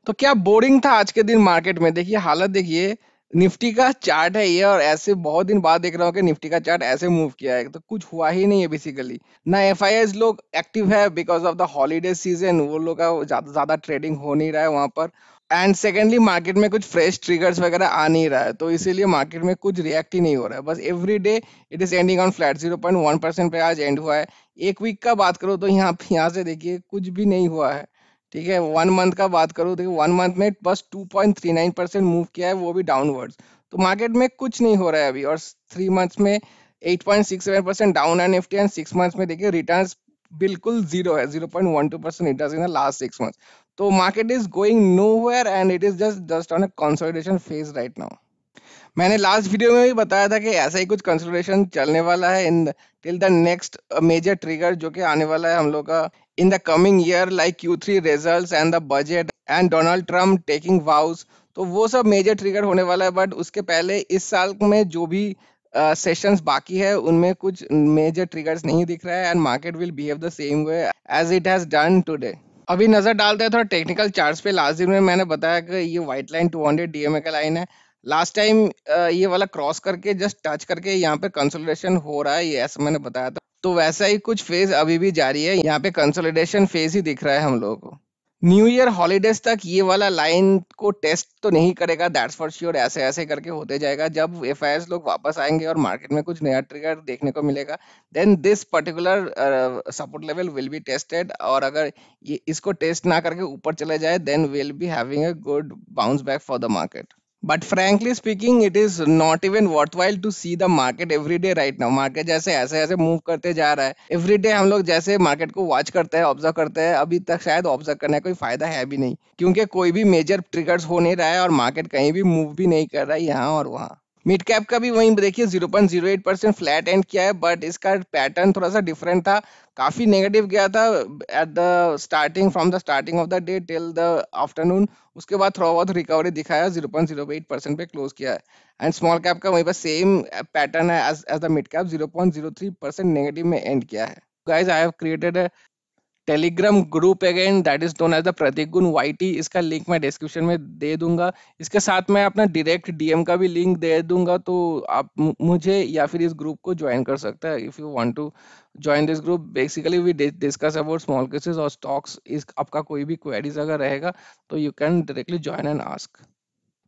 तो क्या बोरिंग था आज के दिन मार्केट में। देखिए हालत देखिए, निफ्टी का चार्ट है ये, और ऐसे बहुत दिन बाद देख रहा हूँ कि निफ्टी का चार्ट ऐसे मूव किया है, तो कुछ हुआ ही नहीं है बेसिकली। ना एफआईआईज लोग एक्टिव है because of the holiday season, वो लोग का ज्यादा ज्यादा ट्रेडिंग हो नहीं रहा है वहां पर। एंड सेकेंडली मार्केट में कुछ फ्रेश ट्रिगर्स वगैरह आ नहीं रहा है, तो इसीलिए मार्केट में कुछ रिएक्ट ही नहीं हो रहा है। बस every day it is ending on flat, 0.1% पे आज एंड हुआ है। एक वीक का बात करो तो यहाँ से देखिए कुछ भी नहीं हुआ है। ठीक है, 1 मंथ का बात करूँ, देखो 1 मंथ में बस 2.39% मूव किया है, वो भी डाउनवर्ड्स। तो मार्केट में कुछ नहीं हो रहा है अभी। और 3 मंथ्स में 8.67% डाउन है निफ्टी, एंड 6 मंथ्स में देखिए रिटर्न्स बिल्कुल जीरो है, 0.12% returns in the last 6 month. तो market is going nowhere and it is just on a consolidation phase right now. मैंने लास्ट वीडियो में भी बताया था कि ऐसा ही कुछ कंसोलिडेशन चलने वाला है in till the next major trigger, जो कि आने वाला है हम लोग का in the coming year, like Q3 results and the budget and Donald Trump taking vows. तो वो सब मेजर ट्रिगर होने वाला है, बट उसके पहले इस साल में जो भी सेशंस बाकी है उनमें कुछ मेजर ट्रिगर्स नहीं दिख रहा है, and market will behave the same way as it has done today. अभी नजर डालते हैं थोड़ा टेक्निकल चार्ट्स पे। लास्ट दिन में मैंने बताया कि ये व्हाइट लाइन 200 डीएमए का लाइन है। लास्ट टाइम ये वाला क्रॉस करके जस्ट टच करके यहाँ पे कंसोलिडेशन हो रहा है, ये ऐसा मैंने बताया था। तो वैसा ही कुछ फेज अभी भी जारी है, यहाँ पे कंसोलिडेशन फेज ही दिख रहा है हम लोगों को। न्यू ईयर हॉलीडेज तक ये वाला लाइन को टेस्ट तो नहीं करेगा, दैट्स फॉर श्योर। ऐसे ऐसे करके होते जाएगा, जब एफआईआईज लोग वापस आएंगे और मार्केट में कुछ नया ट्रिगर देखने को मिलेगा, then this particular support level will be tested. और अगर ये इसको टेस्ट ना करके ऊपर चले जाए, then will be having a good bounce back for the market. But frankly speaking it is not even worthwhile to see the market every day right now. Market जैसे ऐसे ऐसे मूव करते जा रहा है एवरी डे, हम लोग जैसे मार्केट को वॉच करते हैं, ऑब्जर्व करते हैं, अभी तक शायद ऑब्जर्व करने का कोई फायदा है भी नहीं, क्योंकि कोई भी मेजर ट्रिगर्स हो नहीं रहा है और मार्केट कहीं भी मूव भी नहीं कर रहा है यहाँ और वहाँ। मिड कैप का भी वहीं देखिए 0.08% फ्लैट एंड किया है, बट इसका पैटर्न थोड़ा सा डिफरेंट था। काफी नेगेटिव गया था at the starting, from the starting of the day till the afternoon. उसके बाद थोड़ा बहुत रिकवरी दिखाया, 0.08% पे क्लोज किया है। एंड स्मॉल कैप का वहीं पर सेम पैटर्न है as the mid cap, 0.03% negative में एंड किया है। Guys I have created Telegram group again, that is known as the Pratik Gun YT. इसका लिंक मैं डिस्क्रिप्शन में दे दूंगा। इसके साथ मैं अपना डायरेक्ट डीएम का भी लिंक दे दूंगा, तो आप मुझे या फिर इस ग्रुप को ज्वाइन कर सकते हैं if you want to join this group. Basically we discuss about small cases और स्टॉक्स। इस आपका कोई भी क्वेरीज अगर रहेगा तो you can directly join and ask.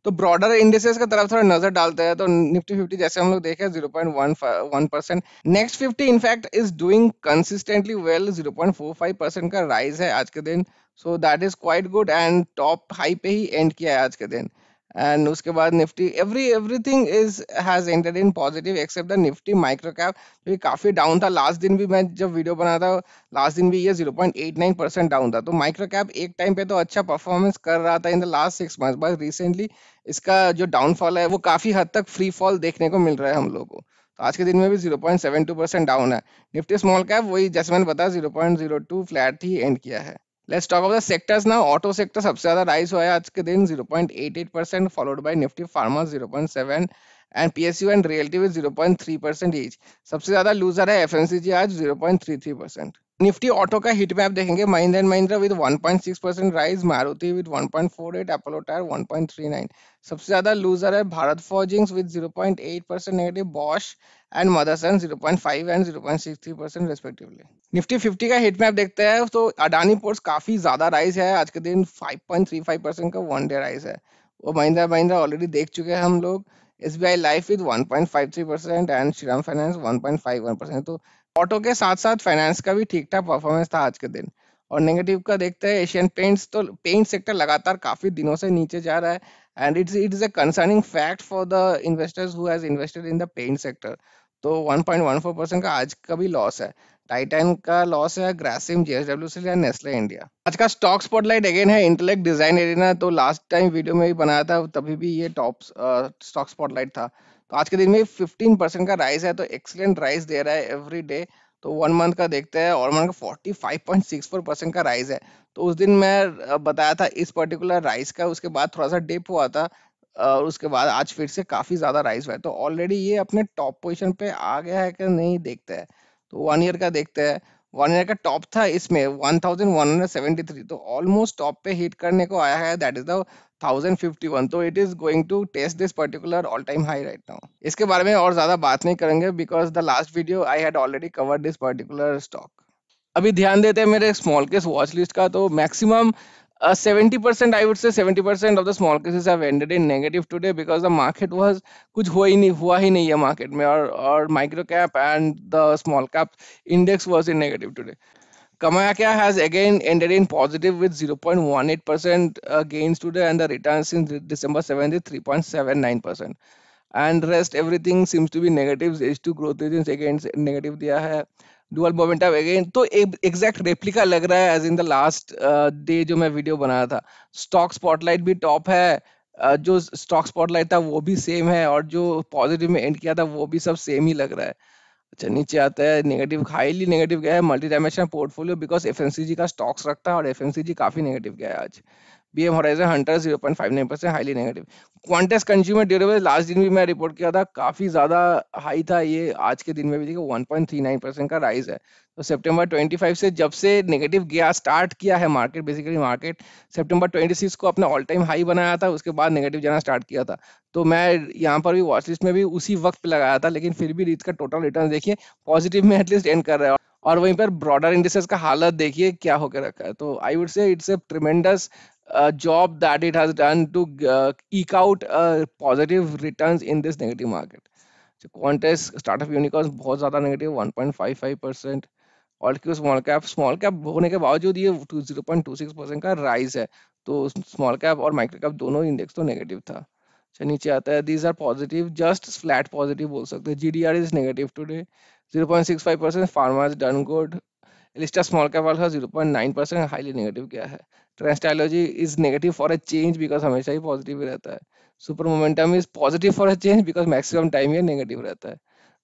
तो ब्रॉडर इंडिसेस की तरफ थोड़ा नजर डालते हैं, तो निफ्टी 50 जैसे हम लोग देखे 0.11%। Next 50 in fact is doing consistently well, 0.45% का राइज है आज के दिन। So that is quite good, and top high पे ही एंड किया है आज के दिन। एंड उसके बाद Nifty everything is has ended in positive except the Nifty micro cap, जो कि काफी डाउन था। लास्ट दिन भी मैं जब वीडियो बना था, लास्ट दिन भी ये 0.89% डाउन था। तो माइक्रो कैप एक टाइम पे तो अच्छा परफॉर्मेंस कर रहा था इन the last 6 month, but recently इसका जो डाउनफॉल है वो काफी हद तक फ्री फॉल देखने को मिल रहा है हम लोग को। तो आज के दिन में भी 0.72% डाउन है। निफ्टी स्मॉल कैप वही जैसे मैंने बताया 0.02 फ्लैट ही एंड किया है। Let's talk of the sectors ना। ऑटो सेक्टर सबसे ज्यादा राइज हुआ है आज के दिन, 0.88%, followed by Nifty pharma 0.7, and PSU and realty with 0.3% each. सबसे ज्यादा लूजर है एफएमसीजी आज 0.33%। निफ्टी ऑटो का हिट मैप देखेंगे, Mahindra and Mahindra with 1.6% rise, Maruti with 1.48, Apollo tyre 1.39। सबसे ज्यादा लूजर है Bharat forgings with 0.8% negative, Bosch and Motherson 0.5 and 0.63% respectively. Nifty 50 का हिट मैप देखते हैं तो अडानी पोर्ट्स काफी ज्यादा राइज है आज के दिन, 5.35% का वन डे राइज है। वो महिंद्रा महिंद्रा ऑलरेडी देख चुके हैं हम लोग। SBI life with 1.53% and Shriram finance 1.51%। तो ऑटो के साथ साथ फाइनेंस का भी ठीक ठाक परफॉर्मेंस था आज के दिन। और नेगेटिव का देखते हैं एशियन पेंट्स, तो पेंट सेक्टर लगातार काफी दिनों से नीचे जा रहा है, and it's a concerning fact for the investors who has invested in the paint sector. तो 1.14% का आज का भी लॉस है। टाइटन का लॉस है, ग्रासिम, जेएसडब्ल्यू या नेस्ले इंडिया। आज का स्टॉक स्पॉटलाइट अगेन है इंटेलेक्ट डिजाइन एरिना। तो लास्ट टाइम वीडियो में भी बनाया था, तभी भी ये टॉप स्टॉक स्पॉटलाइट था। तो आज के दिन में 15% का राइज है, तो एक्सीलेंट राइज दे रहा है एवरी डे। तो 1 मंथ का देखते हैं, और मंथ का 45.64% का राइज है। तो उस दिन मैं बताया था इस पर्टिकुलर राइज का, उसके बाद थोड़ा सा डिप हुआ था, और उसके बाद आज फिर से काफी ज्यादा राइज हुआ है। तो ऑलरेडी ये अपने टॉप पोजीशन पे आ गया है कि नहीं देखते हैं। तो 1 ईयर का देखते हैं। 1 ईयर का टॉप था इसमें 1173, तो ऑलमोस्ट टॉप पे हिट करने को आया है, दैट इज द 1051। तो it is going to test this particular all time high right now. इसके बारे में और ज्यादा बात नहीं करेंगे because the last video I had already covered this particular stock. अभी ध्यान देते हैं मेरे स्मॉल केस वॉच लिस्ट का, तो maximum 70% I would say 70% of the small cases have ended in negative today because the market was कुछ हुआ ही नहीं है मार्केट में, और micro cap and the small cap index was in negative today. Kamayakya has again ended in positive with 0.18% gains today, and the returns since December 7th is 3.79%. And rest everything seems to be negatives. H2 growth regions again negative दिया है। Dual momentum again तो exact replica लग रहा है as in the last day जो मैं video बनाया था। स्टॉक स्पॉटलाइट भी टॉप है, जो स्टॉक स्पॉटलाइट था वो भी सेम है, और जो पॉजिटिव में एंड किया था वो भी सब सेम ही लग रहा है। अच्छा, नीचे आता है नेगेटिव, हाईली नेगेटिव गया है multi dimensional portfolio because FMCG का स्टॉक्स रखता है, और एफएमसीजी काफी नेगेटिव गया है आज। BM horizon hunter 0.59% highly negative. Quants consumer durable last दिन भी मैं रिपोर्ट किया था, काफी ज्यादा हाई था ये, आज के दिन में भी देखिए 1.39% का राइज है। तो सितंबर 25 से जब से नेगेटिव गया स्टार्ट किया है मार्केट, बेसिकली मार्केट सितंबर 26 को अपना ऑल टाइम हाई बनाया था, उसके बाद नेगेटिव जाना स्टार्ट किया था। तो मैं यहाँ पर भी वॉच लिस्ट में भी उसी वक्त पे लगाया था, लेकिन फिर भी इसका टोटल रिटर्न देखिए पॉजिटिव में एटलीस्ट एंड कर रहा है। और वहीं पर ब्रॉडर इंडिसेस का हालत देखिए क्या होकर रखा है। तो I would say it's a tremendous job that it has done to eke out positive returns in this negative market. So Qantas startup unicorns बहुत ज़्यादा नेगेटिव 1.55%, और क्यों स्मॉल कैप होने के बावजूद ये 0.26% का राइज है। तो स्मॉल कैप और माइक्रो कैप दोनों इंडेक्स तो नेगेटिव था। अच्छा, नीचे आता है these are positive, just flat positive बोल सकते हैं। GDR is negative today 0.65%, pharma is done good. Lista small cap alpha 0.9% highly negative गया है। ट्रेंस्टाइलॉजी is negative for a change because हमेशा ही पॉजिटिव ही रहता है। Super momentum is positive for a change because maximum time ये negative रहता है।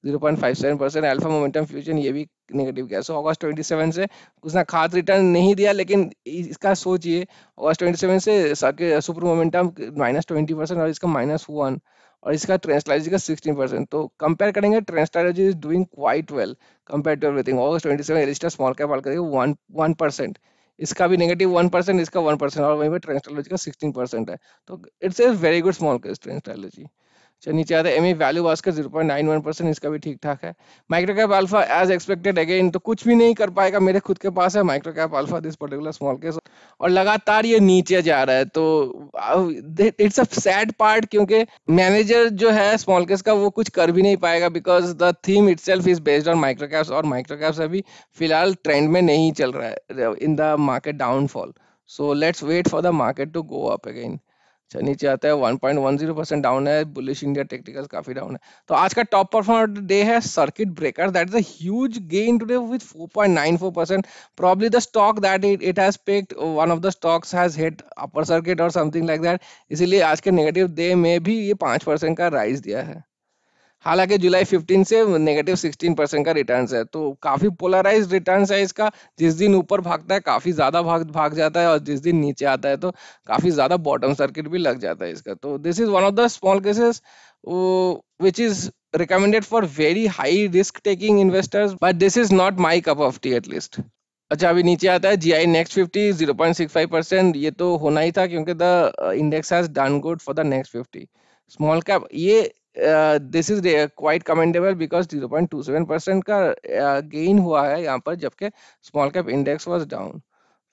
0.57% अल्फा मोमेंटम फ्यूजन ये भी नेगेटिव गया। सो अगस्त 27 से उसने खास रिटर्न नहीं दिया, लेकिन इसका सोचिए अगस्त 27 से सुपर मोमेंटम -20% और इसका -1, और इसका ट्रेंस्टाइलॉजी का 16%। तो कंपेयर करेंगे ट्रेंस्टाइलॉजी is doing quite well compared to everything. August 27 register small cap वाला करेगा 1%, इसका भी -1%, इसका 1%, और वहीं पे ट्रेंस्टाइलॉजी का 16% है। तो it's a very good small case ट्रेंस्टाइलॉजी। चलिए नीचे आता है एमई वैल्यू बास्केट 0.91%, इसका भी ठीक ठाक है। Micro cap alpha as expected again तो कुछ भी नहीं कर पाएगा, मेरे खुद के पास है micro cap alpha this particular small case, और लगातार ये नीचे जा रहा है। तो इट्स अ सैड पार्ट, क्योंकि मैनेजर जो है स्मॉल केस का वो कुछ कर भी नहीं पाएगा because the theme itself is based on micro caps, और माइक्रो कैप्स अभी फिलहाल ट्रेंड में नहीं चल रहा है in the market downfall. So let's wait for the market to go up again. अच्छा, नीचे आता है 1.10% डाउन है, बुलिश इंडिया टेक्निकल्स काफी डाउन है। तो आज का टॉप परफॉर्मर डे है circuit breaker, that is a huge gain today with 4.94%। probably the stock that it has picked, one of the stocks has hit upper circuit or something like that, इसीलिए आज के negative day में भी ये 5% का rise दिया है। हालांकि जुलाई 15 से -16% का रिटर्न्स है, तो काफी पोलराइज्ड रिटर्न्स है इसका। जिस दिन ऊपर भागता है काफी ज्यादा भाग भाग जाता है, और जिस दिन नीचे आता है तो काफी ज्यादा बॉटम सर्किट भी लग जाता है इसका। तो this is one of the small cases which is recommended for very high risk taking investors, but this is not my cup of tea at least. अच्छा, अभी नीचे आता है जीआई नेक्स्ट 50 0.65%, ये तो होना ही था क्योंकि the index has done good for the next 50। Small cap ये this is quite commendable because 0.27% का गेन हुआ है यहाँ पर, जबकि small cap index was down.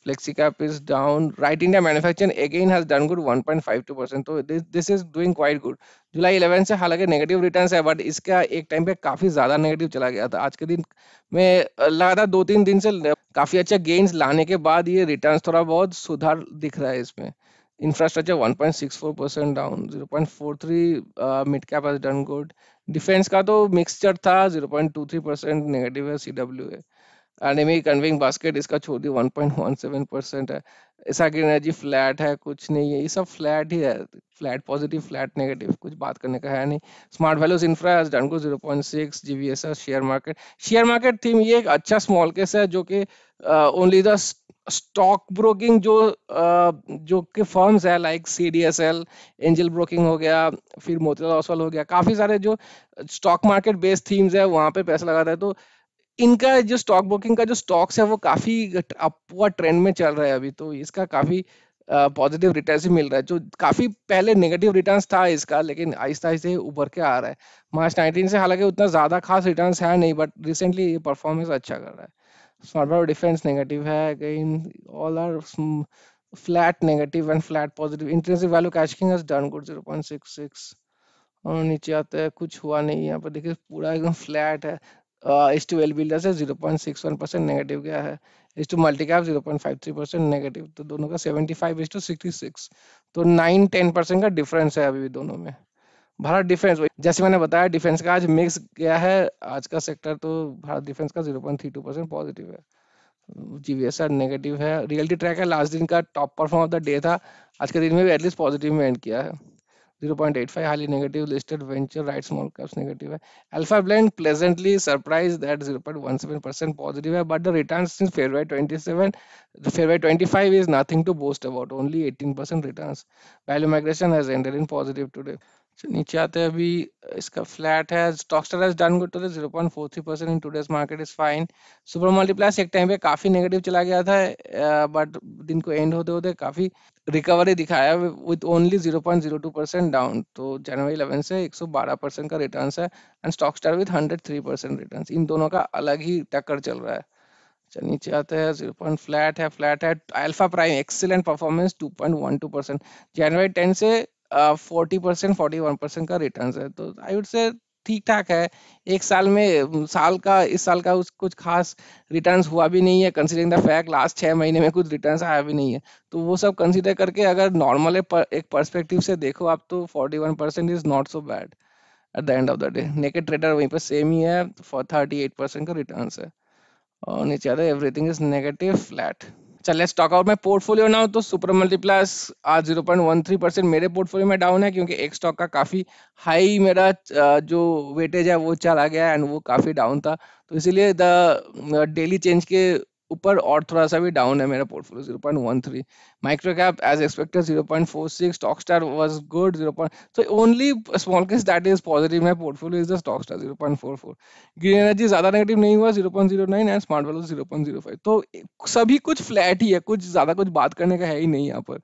Flexi cap is down. Right India Manufacturing again has done good 1.52%. तो this is doing quite good. जुलाई 11 से हालांकि नेगेटिव रिटर्न्स है, बट इसका एक टाइम पे काफी ज्यादा नेगेटिव चला गया था। आज के दिन में लगातार 2-3 दिन से काफी अच्छा गेन्स लाने के बाद ये रिटर्न्स थोड़ा बहुत सुधार दिख रहा है इसमें। Infrastructure 1.64% down, 0.43 mid cap has done good. Defence का तो मिक्सचर था, 0.23% नेगेटिव है सीडब्ल्यू है। एनिमी कन्विंग बास्केट इसका छोड़ दी 1.17% है। ऐसा कि एनर्जी फ्लैट है, कुछ नहीं है, ये सब फ्लैट ही है, फ्लैट पॉजिटिव फ्लैट नेगेटिव, कुछ बात करने का है नहीं। Smart values infra has done good 0.6। GVSS share market theme ये एक अच्छा स्मॉल केस है, जो कि ओनली द स्टॉक ब्रोकिंग जो के फर्म्स है लाइक सीडीएसएल, एंजल ब्रोकिंग हो गया, फिर मोतीलाल ओसवाल हो गया, काफी सारे जो स्टॉक मार्केट बेस्ड थीम्स है वहां पे पैसा लगाता है। तो इनका जो स्टॉक ब्रोकिंग का जो स्टॉक्स है वो काफी अपवर्ड ट्रेंड में चल रहा है अभी, तो इसका काफी पॉजिटिव रिटर्न्स ही मिल रहा है। जो काफी पहले नेगेटिव रिटर्न्स था इसका, लेकिन आहिस्ता आहिस्ता ये उभर के आ रहा है। मार्च 19 से हालांकि उतना ज्यादा खास रिटर्न्स है नहीं, बट रिसेंटली ये परफॉर्मेंस अच्छा कर रहा है। स्मार्ट डिफेंस नेगेटिव है again, all are flat negative and flat positive. Intrinsic value cashing has done good 0.66। और नीचे आता है, कुछ हुआ नहीं यहाँ पर, देखिए पूरा एकदम फ्लैट है। एच टू एल बिल्डर्स है 0.61% नेगेटिव गया है। H two multi cap 0.53% negative. तो दोनों का 75:66, तो 9-10% का डिफरेंस है अभी भी दोनों में। भारत डिफेंस, जैसे मैंने बताया डिफेंस का आज मिक्स गया है आज का सेक्टर, तो भारत डिफेंस का 0.32% पॉजिटिव है। जीवीएसआर नेगेटिव है। रियलिटी ट्रैक है, लास्ट दिन का top perform of the day था, आज के दिन में भी एटलीस्ट पॉजिटिव में एंड किया है। 0.85 highly negative, listed venture right small caps negative है। Alpha Blend pleasantly surprised at 0.17% positive है, but the returns since February 27, February 25 is nothing to boast about, only 18% returns। Value migration has ended in positive today। नीचे आते हैं अभी, इसका flat है। Stock star has done good today 0.43% in today's market is fine. Super मल्टीप्लास एक time पे काफी नेगेटिव चला गया था, बट दिन को एंड होते होते काफी रिकवरी दिखाया विद ओनली 0.02% डाउन। तो जनवरी 11 से 112% का रिटर्न्स है, एंड स्टॉकस्टार विद 103% रिटर्न्स। इन दोनों का अलग ही टक्कर चल रहा है। चल नीचे आते हैं, 0 फ्लैट है। Alpha prime excellent performance 2.12%। जनवरी 10 से 40% 41% का रिटर्न है, तो आई वुड से ठीक ठाक है। एक साल में इस साल का कुछ खास रिटर्न्स हुआ भी नहीं है, कंसीडरिंग द फैक्ट लास्ट 6 महीने में कुछ रिटर्न्स आया भी नहीं है। तो वो सब कंसीडर करके अगर नॉर्मल एक पर्सपेक्टिव से देखो आप, तो 41% is not so bad at the end of the day. Naked trader वहीं पर सेम ही है, फॉर 38% का रिटर्न है। और नीचे आता है एवरीथिंग इज नेगेटिव फ्लैट। चल let's talk out my portfolio now. तो सुपर मल्टीप्लस आज 0.13% मेरे पोर्टफोलियो में डाउन है, क्योंकि एक स्टॉक का काफी हाई मेरा जो वेटेज है वो चला गया एंड वो काफी डाउन था, तो इसीलिए द डेली चेंज के ऊपर और थोड़ा सा भी डाउन है मेरा portfolio 0.13। Micro cap as expected 0.46। Stock star was good 0. So only small case that is positive my portfolio is the stock star 0.44। Green energy ज्यादा नेगेटिव नहीं हुआ 0.09, एंड स्मार्ट वैल्यू 0.05। तो सभी कुछ फ्लैट ही है, कुछ ज्यादा कुछ बात करने का है ही नहीं यहाँ पर।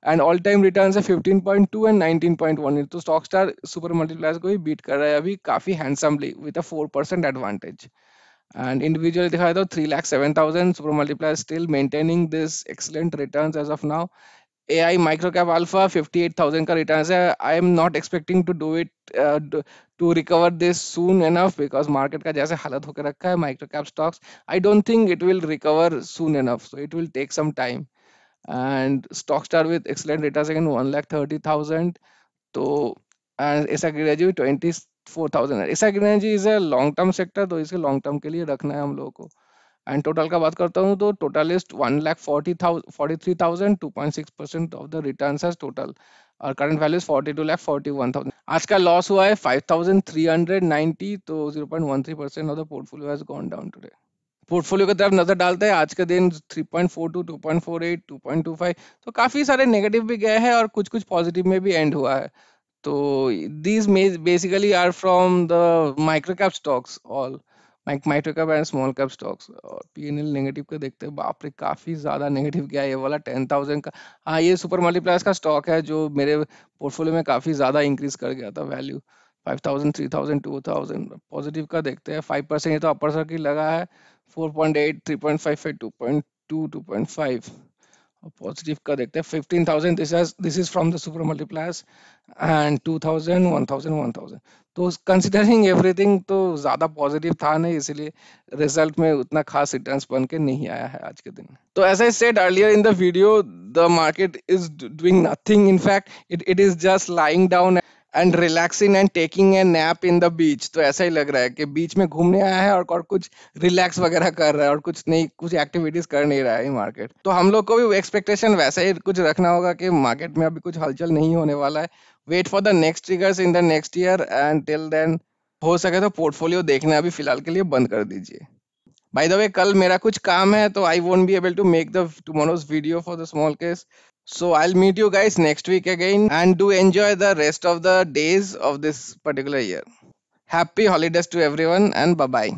एंड ऑल टाइम रिटर्न है 15.2 एंड 19.1। तो स्टॉक स्टार सुपर मल्टीप्लायर्स को भी बीट कर रहा है अभी काफी handsomely with a 4% advantage. And individually दिखाया तो 3,07,000 super multiplier still maintaining this excellent returns as of now. AI microcap alpha 58,000 का रिटर्न है। I am not expecting to do it to recover this soon enough, because market का जैसे हालत होकर रखा है micro cap stocks, I don't think it will recover soon enough, so it will take some time. And stock star with excellent return again 1,30,000। तो and ऐसा गिरेजी 24,000 है। ऐसा गिरेजी is a long term sector, तो इसे लॉन्ग टर्म के लिए रखना है हम लोगों को। एंड टोटल का बात करता हूँ, तो टोटलिस्ट 1,43,000 2.6% ऑफ द रिटर्न टोटल, और करंट वैल्यू 42,41,000। आज का लॉस हुआ है 5,390, तो 0.13% of the portfolio has gone down today. Portfolio की तरफ नजर डालते हैं, आज के दिन 3.42 2.48 2.25, तो काफी सारे नेगेटिव भी गए हैं और कुछ कुछ पॉजिटिव में भी एंड हुआ है। तो these basically are from the micro cap stocks all, like micro cap and small cap stocks। और पीएनएल नेगेटिव का देखते हैं, बाप रे काफी ज्यादा नेगेटिव गया है ये वाला 10,000 का। हाँ, ये सुपर मल्टीप्लायर्स का स्टॉक है जो मेरे पोर्टफोलियो में काफी ज्यादा इंक्रीज कर गया था वैल्यू, 5,000 3,000 2,000। पॉजिटिव का देखते हैं, 5% ये तो अपर सर्किल लगा है, 4.8 3.55 2.2 2.5। पॉजिटिव का देखते हैं 15,000, this is from the super multipliers, and 2,000 1,000 1,000। तो कंसिडरिंग एवरीथिंग तो ज्यादा पॉजिटिव था नहीं, इसलिए रिजल्ट में उतना खास रिटर्न्स बन के नहीं आया है आज के दिन। तो as I said earlier in the video, the market is doing nothing, in fact it is just lying down and relaxing and taking a nap in the beach. तो ऐसा ही लग रहा है कि बीच में घूमने आया है और कुछ रिलैक्स वगैरह कर रहा है, और कुछ नहीं, कुछ एक्टिविटीज कर नहीं रहा है मार्केट। तो हम लोग को भी एक्सपेक्टेशन वैसा ही कुछ रखना होगा कि मार्केट में अभी कुछ हलचल नहीं होने वाला है। Wait for the next triggers in the next year, and till then हो सके तो पोर्टफोलियो देखना अभी फिलहाल के लिए बंद कर दीजिए। बाय द वे, कल मेरा कुछ काम है, तो I won't be able to make the tomorrow's video for the small case. So I'll meet you guys next week again, and do enjoy the rest of the days of this particular year. Happy holidays to everyone, and bye bye.